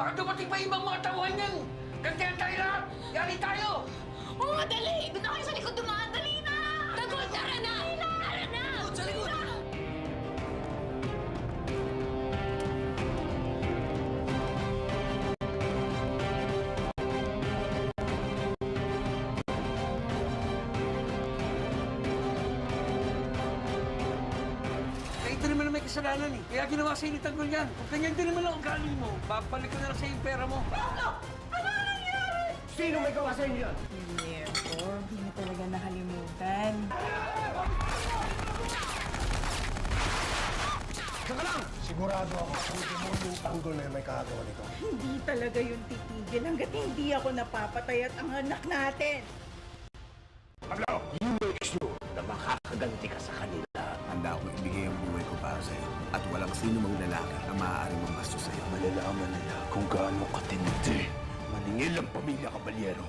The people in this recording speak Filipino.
Baka dumating pa ibang mga tauhan yan! Gantihan tayo lahat! Yari tayo! Oo nga, dali! Doon na kayo sa likod dumaan! Dali na! Tagol, tara na! Tara na! Sa likod! Ito naman na may kasalanan eh. Kaya ginawa sa'yo ni Tanggol yan. Kung ganyan din naman ang ugali mo, babalik ko na lang sa'yo yung pera mo. Ano? Ano nangyari? Sino may gawa sa inyo yan? Diego, hindi mo talaga nakalimutan. Saka lang! Sigurado ako kung yung Tanggol na may kagawa nito. Hindi talaga yung titigil hanggat hindi ako napapatay at ang anak natin. Pablo, you make sure na makakaganti ka sa kanila. Handa akong ibigay ang buhay ko para sa'yo. At walang sino mang lalaki ang maaaring mambastos sa'yo. Malalaman nila kung gaano katindi. Maningil ang pamilya Caballero.